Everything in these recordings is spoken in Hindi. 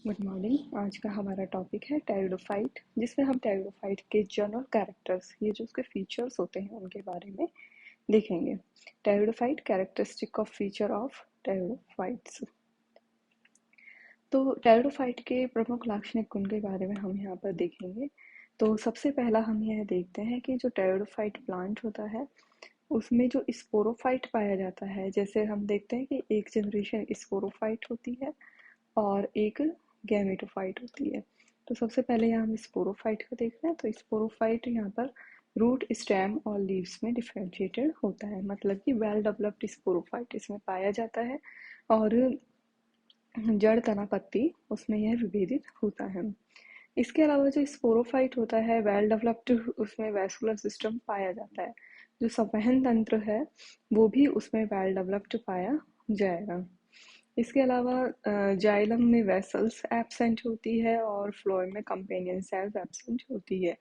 Good morning. आज का हमारा टॉपिक है टेरिडोफाइट, जिसमें हम टेरिडोफाइट के जनरल कैरेक्टर्स, ये जो उसके फीचर्स होते हैं उनके बारे में देखेंगे। Pteridophyte characteristic of feature of pteridophytes. तो टेरिडोफाइट के प्रमुख लाक्षणिक गुण के बारे में हम यहाँ पर देखेंगे। तो सबसे पहला हम यह देखते हैं कि जो टेरिडोफाइट प्लांट होता है उसमें जो स्पोरोफाइट पाया जाता है, जैसे हम देखते हैं कि एक जनरेशन स्पोरोफाइट होती है और एक गैमेटोफाइट होती है। तो सबसे पहले यहाँ हम स्पोरोफाइट को देख रहे हैं। तो स्पोरोफाइट यहाँ पर रूट, स्टेम और लीव्स में डिफरेंशिएटेड होता है, मतलब कि वेल डेवलप्ड स्पोरोफाइट इसमें पाया जाता है और जड़, तना, पत्ती उसमें यह विभेदित होता है। इसके अलावा जो स्पोरोफाइट होता है वेल डेवलप्ड, उसमें वैस्कुलर सिस्टम पाया जाता है। जो संवहन तंत्र है वो भी उसमें वेल डेवलप्ड पाया जाएगा। इसके अलावा जाइलम में वेसल्स एब्सेंट होती है और फ्लोएम में कंपेनियन सेल्स एब्सेंट होती है।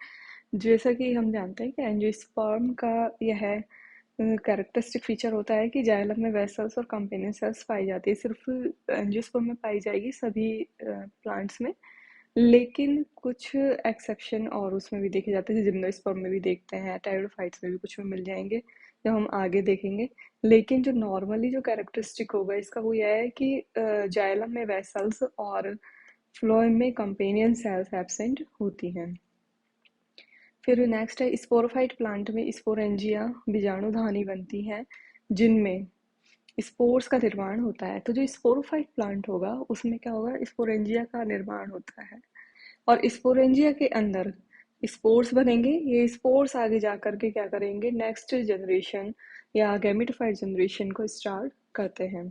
जैसा कि हम जानते हैं कि एंजियोस्पर्म का यह कैरेक्टरिस्टिक फीचर होता है कि जाइलम में वेसल्स और कंपेनियन सेल्स पाई जाती है। सिर्फ एंजियोस्पर्म में पाई जाएगी सभी प्लांट्स में, लेकिन कुछ एक्सेप्शन और उसमें भी देखे जाते हैं। जिम्नोस्पर्म में भी देखते हैं, टेरिडोफाइट्स में भी कुछ में मिल जाएंगे जब हम आगे देखेंगे। लेकिन जो नॉर्मली जो कैरेक्टरिस्टिक होगा इसका वो यह है कि जाइलम में वेसल्स और फ्लोएम में कंपेनियन सेल्स एब्सेंट होती हैं। फिर नेक्स्ट है स्पोरोफाइट प्लांट में स्पोरेंजिया बीजाणुधानी बनती हैं जिनमें स्पोर्स का निर्माण होता है। तो जो स्पोरोफाइट प्लांट होगा उसमें क्या होगा, स्पोरेंजिया का निर्माण होता है और स्पोरेंजिया के अंदर स्पोर्स बनेंगे। ये स्पोर्स आगे जा करके क्या करेंगे, नेक्स्ट जनरेशन या गैमेटोफाइट जनरेशन को स्टार्ट करते हैं।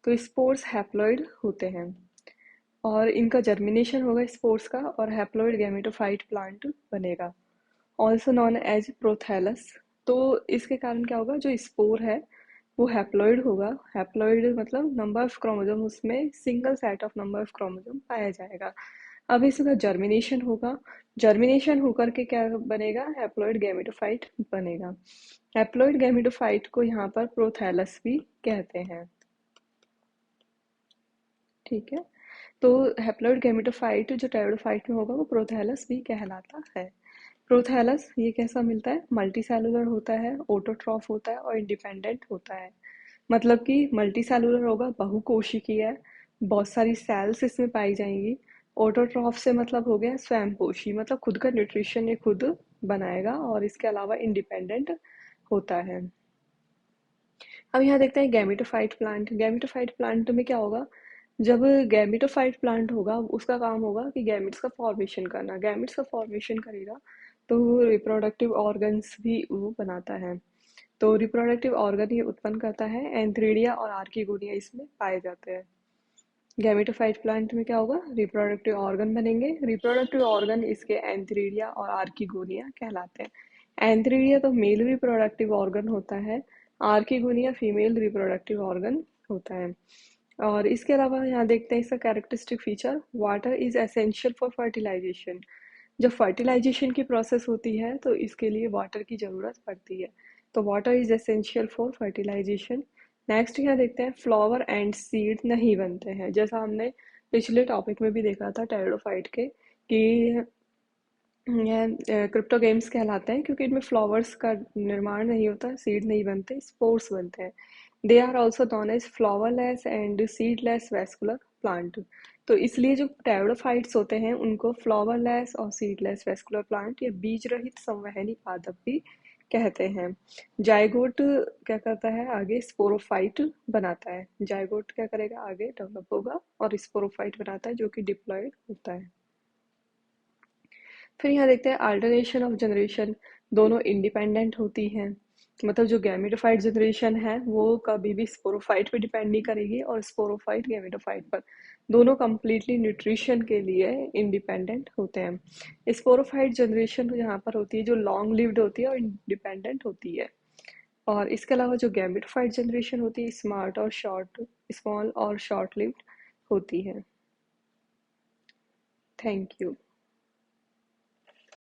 तो स्पोर्स हैप्लॉइड होते हैं और इनका जर्मिनेशन होगा स्पोर्स का और हैप्लॉइड गैमेटोफाइट प्लांट बनेगा, ऑल्सो नॉन एज प्रोथैलस। तो इसके कारण क्या होगा, जो स्पोर है वो हैप्लॉइड होगा। हैप्लॉइड मतलब नंबर ऑफ क्रोमोसोम, उसमें single set of number of chromosome पाया जाएगा। अब इसका जर्मिनेशन होगा, जर्मिनेशन होकर के क्या बनेगा, हैप्लॉइड गैमेटोफाइट बनेगा। हैप्लॉइड गैमेटोफाइट को यहाँ पर प्रोथैलस भी कहते हैं। ठीक है, तो हैप्लॉइड गैमेटोफाइट जो टेरिडोफाइट में होगा वो प्रोथैलस भी कहलाता है। प्रोथैलस ये कैसा मिलता है, मल्टी सेलुलर होता है, ऑटोट्रॉफ होता है और इंडिपेंडेंट होता है। मतलब कि मल्टी सेलुलर होगा, बहुकोशिकीय है, बहुत सारी सेल्स इसमें पाई जाएंगी। ऑटोट्रॉफ से मतलब हो गया स्वयंपोषी, मतलब खुद का न्यूट्रिशन ये खुद बनाएगा और इसके अलावा इंडिपेंडेंट होता है। अब यहाँ देखते हैं गैमेटोफाइट प्लांट। गैमेटोफाइट प्लांट में क्या होगा, जब गैमेटोफाइट प्लांट होगा उसका काम होगा कि गैमेट्स का फॉर्मेशन करना। गैमेट्स का फॉर्मेशन करेगा तो रिप्रोडक्टिव ऑर्गन्स भी वो बनाता है। तो रिप्रोडक्टिव ऑर्गन ये उत्पन्न करता है, एंथ्रीडिया और आर्किगोनिया इसमें पाए जाते हैं। गैमेटोफाइट प्लांट में क्या होगा, रिप्रोडक्टिव ऑर्गन बनेंगे। रिप्रोडक्टिव ऑर्गन इसके एंथ्रीडिया और आर्किगोनिया कहलाते हैं। एंथ्रीडिया तो मेल रिप्रोडक्टिव ऑर्गन होता है, आर्किगोनिया फीमेल रिप्रोडक्टिव ऑर्गन होता है। और इसके अलावा यहाँ देखते हैं इसका characteristic feature, water is essential for fertilization. जब फर्टिलाइजेशन की प्रोसेस होती है तो इसके लिए वाटर की ज़रूरत पड़ती है। तो water is essential for fertilization. Next यहाँ देखते हैं फ्लावर एंड सीड नहीं बनते हैं, जैसा हमने पिछले टॉपिक में भी देखा था टेरिडोफाइट के कि यह क्रिप्टोगेम्स कहलाते हैं क्योंकि इनमें फ्लावर्स का निर्माण नहीं होता, सीड नहीं बनते, स्पोर्स बनते हैं। They are also known as flowerless and seedless vascular plant. तो इसलिए जो टेरिडोफाइट्स होते हैं उनको फ्लावरलेस और सीडलेस वेस्कुलर प्लांट या बीज रहित संवहनी पादप भी कहते हैं। जाइगोट क्या करता है, आगे स्पोरोफाइट बनाता है। जाइगोट क्या करेगा, आगे डेवलप होगा और स्पोरोफाइट बनाता है जो कि डिप्लॉयड होता है। फिर यहाँ देखते हैं अल्टरनेशन ऑफ जनरेशन, दोनों इंडिपेंडेंट होती हैं। मतलब जो गैमेटोफाइट जनरेशन है वो कभी भी स्पोरोफाइट पे डिपेंड नहीं करेगी और स्पोरोफाइट गैमेटोफाइट पर, दोनों कंप्लीटली न्यूट्रिशन के लिए इंडिपेंडेंट होते हैं। स्पोरोफाइट जनरेशन यहाँ पर होती है जो लॉन्ग लिव्ड होती है और इंडिपेंडेंट होती है। और इसके अलावा जो गैमेटोफाइट जनरेशन होती है स्मॉल और शॉर्ट लिव्ड होती है। Thank you.